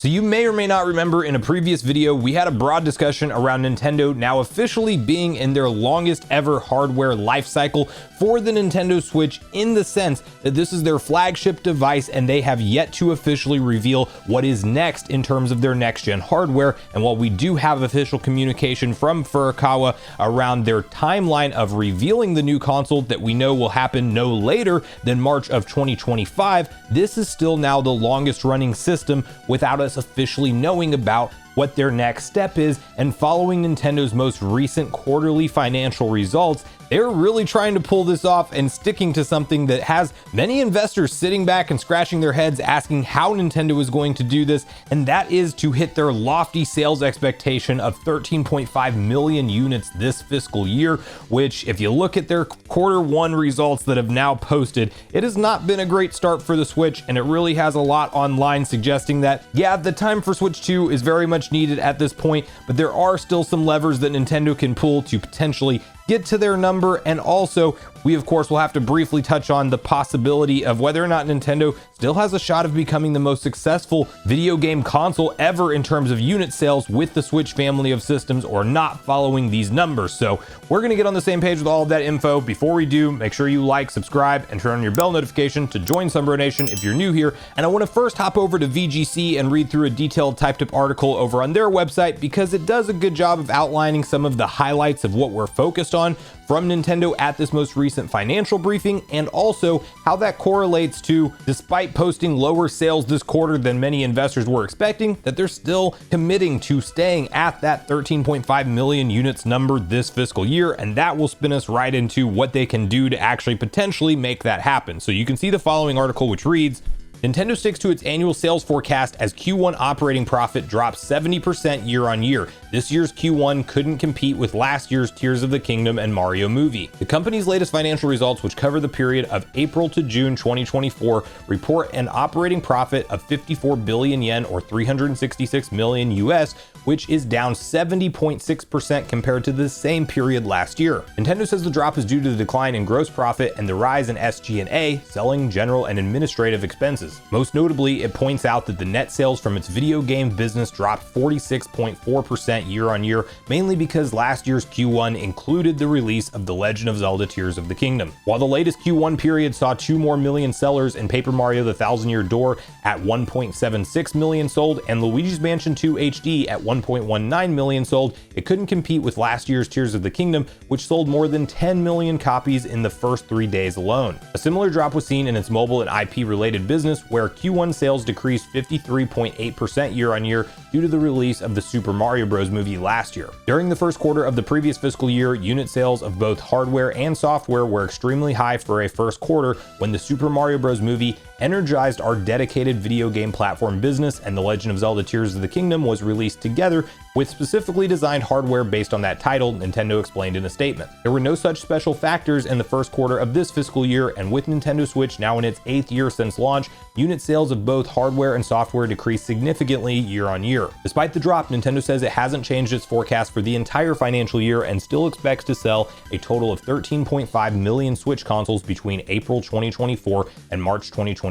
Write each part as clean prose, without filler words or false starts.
So you may or may not remember in a previous video, we had a broad discussion around Nintendo now officially being in their longest ever hardware life cycle for the Nintendo Switch, in the sense that this is their flagship device and they have yet to officially reveal what is next in terms of their next gen hardware. And while we do have official communication from Furukawa around their timeline of revealing the new console that we know will happen no later than March of 2025, this is still now the longest running system without us officially knowing about what their next step is. And following Nintendo's most recent quarterly financial results, they're really trying to pull this off and sticking to something that has many investors sitting back and scratching their heads asking how Nintendo is going to do this, and that is to hit their lofty sales expectation of 13.5 million units this fiscal year, which, if you look at their Q1 results that have now posted, it has not been a great start for the Switch, and it really has a lot online suggesting that, yeah, the time for Switch 2 is very much needed at this point, but there are still some levers that Nintendo can pull to potentially get to their number. And also, we of course will have to briefly touch on the possibility of whether or not Nintendo still has a shot of becoming the most successful video game console ever in terms of unit sales with the Switch family of systems, or not, following these numbers. So we're going to get on the same page with all of that info. Before we do, make sure you like, subscribe, and turn on your bell notification to join Sunbro Nation if you're new here. And I want to first hop over to VGC and read through a detailed typed up article over on their website, because it does a good job of outlining some of the highlights of what we're focused on from Nintendo at this most recent financial briefing, and also how that correlates to, despite posting lower sales this quarter than many investors were expecting, that they're still committing to staying at that 13.5 million units number this fiscal year. And that will spin us right into what they can do to actually potentially make that happen. So you can see the following article, which reads: Nintendo sticks to its annual sales forecast as Q1 operating profit drops 70% year on year. This year's Q1 couldn't compete with last year's Tears of the Kingdom and Mario movie. The company's latest financial results, which cover the period of April to June 2024, report an operating profit of 54 billion yen, or 366 million US, which is down 70.6% compared to the same period last year. Nintendo says the drop is due to the decline in gross profit and the rise in SG&A, selling, general, and administrative expenses. Most notably, it points out that the net sales from its video game business dropped 46.4% year on year, mainly because last year's Q1 included the release of The Legend of Zelda Tears of the Kingdom. While the latest Q1 period saw 2 more million sellers in Paper Mario The Thousand Year Door at 1.76 million sold, and Luigi's Mansion 2 HD at 1.19 million sold, it couldn't compete with last year's Tears of the Kingdom, which sold more than 10 million copies in the first 3 days alone. A similar drop was seen in its mobile and IP related business, where Q1 sales decreased 53.8% year on year due to the release of the Super Mario Bros. Movie last year. During the first quarter of the previous fiscal year, unit sales of both hardware and software were extremely high for a first quarter, when the Super Mario Bros. Movie energized our dedicated video game platform business, and The Legend of Zelda Tears of the Kingdom was released together with specifically designed hardware based on that title, Nintendo explained in a statement. There were no such special factors in the first quarter of this fiscal year, and with Nintendo Switch now in its 8th year since launch, unit sales of both hardware and software decreased significantly year on year. Despite the drop, Nintendo says it hasn't changed its forecast for the entire financial year and still expects to sell a total of 13.5 million Switch consoles between April 2024 and March 2025.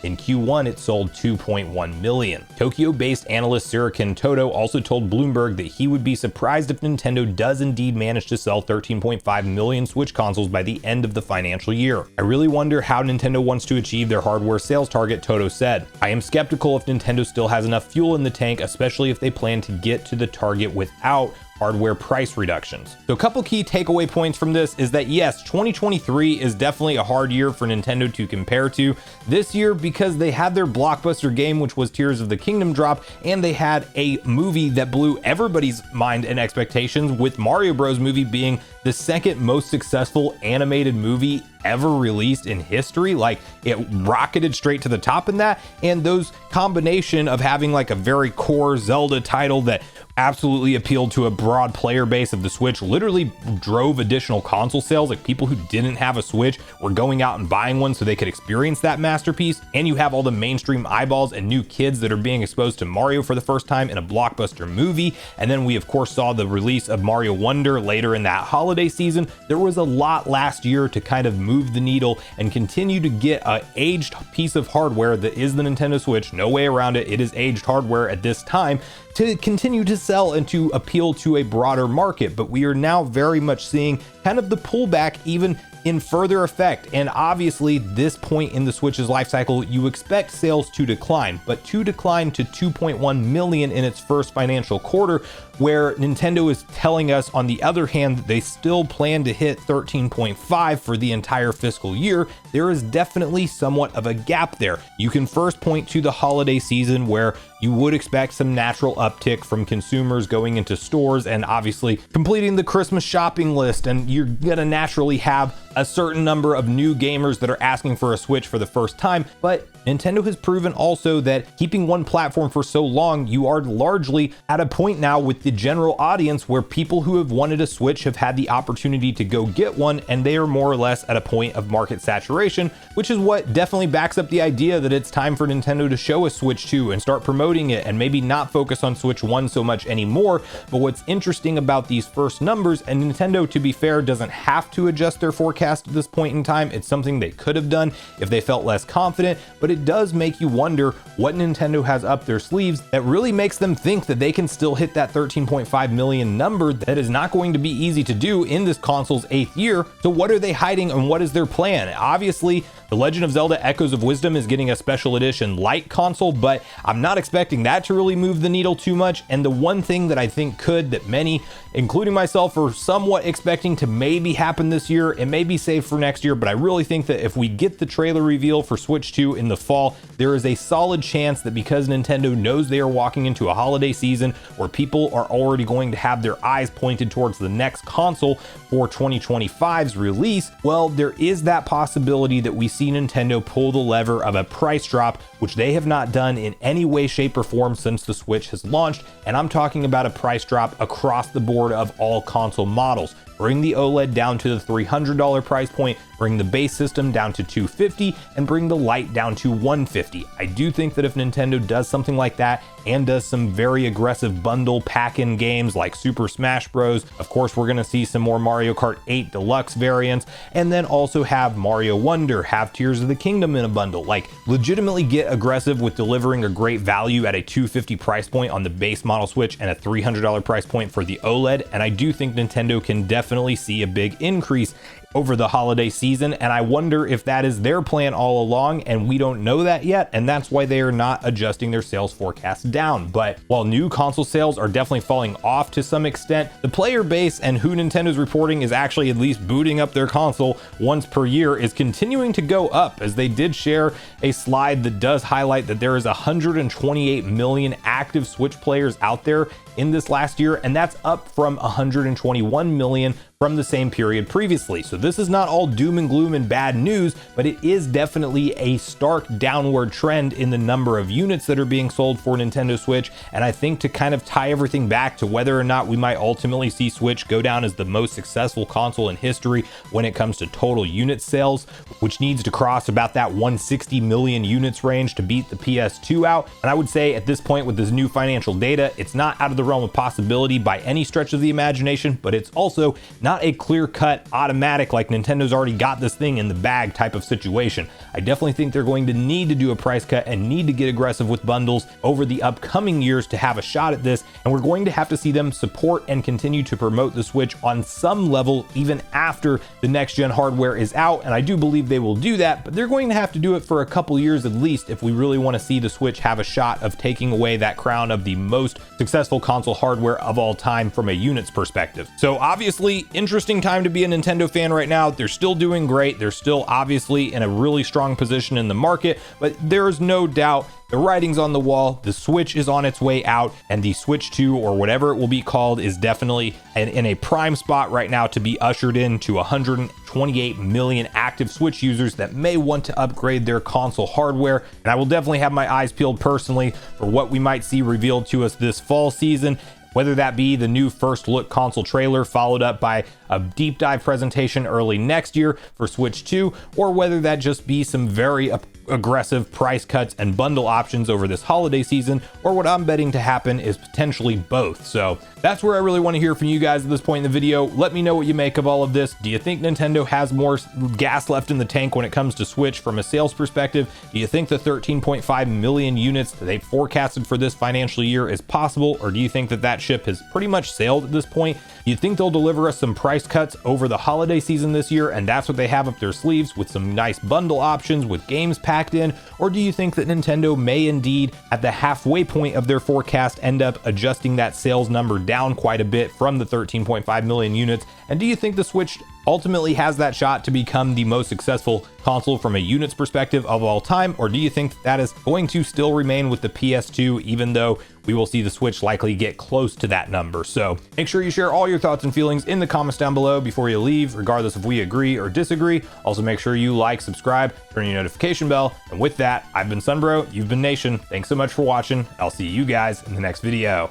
In Q1, it sold 2.1 million. Tokyo-based analyst Suriken Toto also told Bloomberg that he would be surprised if Nintendo does indeed manage to sell 13.5 million Switch consoles by the end of the financial year. I really wonder how Nintendo wants to achieve their hardware sales target, Toto said. I am skeptical if Nintendo still has enough fuel in the tank, especially if they plan to get to the target without hardware price reductions. So a couple key takeaway points from this is that yes, 2023 is definitely a hard year for Nintendo to compare to this year, because they had their blockbuster game, which was Tears of the Kingdom, drop, and they had a movie that blew everybody's mind and expectations, with Mario Bros. Movie being the second most successful animated movie ever released in history. Like, it rocketed straight to the top in that, and those combination of having like a very core Zelda title that absolutely appealed to a broad player base of the Switch, literally drove additional console sales. Like, people who didn't have a Switch were going out and buying one so they could experience that masterpiece. And you have all the mainstream eyeballs and new kids that are being exposed to Mario for the first time in a blockbuster movie. And then we of course saw the release of Mario Wonder later in that holiday season. There was a lot last year to kind of move the needle and continue to get an aged piece of hardware that is the Nintendo Switch. No way around it. It is aged hardware at this time, to continue to sell and to appeal to a broader market. But we are now very much seeing kind of the pullback even in further effect. And obviously this point in the Switch's life cycle, you expect sales to decline, but to decline to 2.1 million in its first financial quarter, where Nintendo is telling us on the other hand that they still plan to hit 13.5 for the entire fiscal year. There is definitely somewhat of a gap there. You can first point to the holiday season, where you would expect some natural uptick from consumers going into stores and obviously completing the Christmas shopping list, and you're gonna naturally have a certain number of new gamers that are asking for a Switch for the first time. But Nintendo has proven also that keeping one platform for so long, you are largely at a point now with the general audience where people who have wanted a Switch have had the opportunity to go get one, and they are more or less at a point of market saturation, which is what definitely backs up the idea that it's time for Nintendo to show a Switch 2 and start promoting it, and maybe not focus on Switch 1 so much anymore. But what's interesting about these first numbers, and Nintendo, to be fair, doesn't have to adjust their forecast at this point in time. It's something they could have done if they felt less confident, but it does make you wonder what Nintendo has up their sleeves that really makes them think that they can still hit that 13.5 million number. That is not going to be easy to do in this console's 8th year. So what are they hiding, and what is their plan? Obviously, The Legend of Zelda Echoes of Wisdom is getting a special edition light console, but I'm not expecting that to really move the needle too much. And the one thing that I think could, that many, including myself, are somewhat expecting to maybe happen this year, it may be saved for next year, but I really think that if we get the trailer reveal for Switch 2 in the fall, there is a solid chance that because Nintendo knows they are walking into a holiday season where people are already going to have their eyes pointed towards the next console for 2025's release, well, there is that possibility that we see Nintendo pull the lever of a price drop, which they have not done in any way, shape, or form since the Switch has launched. And I'm talking about a price drop across the board of all console models. Bring the OLED down to the $300 price point, bring the base system down to $250, and bring the Lite down to $150. I do think that if Nintendo does something like that and does some very aggressive bundle pack-in games like Super Smash Bros., of course we're going to see some more Mario Kart 8 Deluxe variants, and then also have Mario Wonder, have Tears of the Kingdom in a bundle. Like, legitimately get aggressive with delivering a great value at a $250 price point on the base model Switch and a $300 price point for the OLED, and I do think Nintendo can definitely see a big increase over the holiday season, and I wonder if that is their plan all along, and we don't know that yet, and that's why they are not adjusting their sales forecast down. But while new console sales are definitely falling off to some extent, the player base and who Nintendo's reporting is actually at least booting up their console once per year is continuing to go up, as they did share a slide that does highlight that there is 128 million active Switch players out there in this last year, and that's up from 121 million from the same period previously. So this is not all doom and gloom and bad news, but it is definitely a stark downward trend in the number of units that are being sold for Nintendo Switch. And I think to kind of tie everything back to whether or not we might ultimately see Switch go down as the most successful console in history when it comes to total unit sales, which needs to cross about that 160 million units range to beat the PS2 out. And I would say at this point with this new financial data, it's not out of the realm of possibility by any stretch of the imagination, but it's also not a clear-cut automatic like Nintendo's already got this thing in the bag type of situation. I definitely think they're going to need to do a price cut and need to get aggressive with bundles over the upcoming years to have a shot at this, and we're going to have to see them support and continue to promote the Switch on some level even after the next gen hardware is out, and I do believe they will do that, but they're going to have to do it for a couple years at least if we really want to see the Switch have a shot of taking away that crown of the most successful console hardware of all time from a units perspective. So obviously, interesting time to be a Nintendo fan right now. They're still doing great. They're still obviously in a really strong position in the market, but there's no doubt the writing's on the wall. The Switch is on its way out, and the Switch 2, or whatever it will be called, is definitely in a prime spot right now to be ushered into 128 million active Switch users that may want to upgrade their console hardware. And I will definitely have my eyes peeled personally for what we might see revealed to us this fall season. whether that be the new first look console trailer followed up by a deep dive presentation early next year for Switch 2, or whether that just be some very aggressive price cuts and bundle options over this holiday season, or what I'm betting to happen is potentially both. So that's where I really want to hear from you guys at this point in the video. Let me know what you make of all of this. Do you think Nintendo has more gas left in the tank when it comes to Switch from a sales perspective? Do you think the 13.5 million units that they forecasted for this financial year is possible, or do you think that that ship has pretty much sailed at this point? Do you think they'll deliver us some price cuts over the holiday season this year, and that's what they have up their sleeves with some nice bundle options with games packed in? Or do you think that Nintendo may indeed, at the halfway point of their forecast, end up adjusting that sales number down quite a bit from the 13.5 million units? And do you think the Switch ultimately has that shot to become the most successful console from a units perspective of all time? Or do you think that is going to still remain with the PS2, even though we will see the Switch likely get close to that number? So make sure you share all your thoughts and feelings in the comments down below before you leave, regardless if we agree or disagree. Also make sure you like, subscribe, turn your notification bell. And with that, I've been Sunbro, you've been Nation. Thanks so much for watching. I'll see you guys in the next video.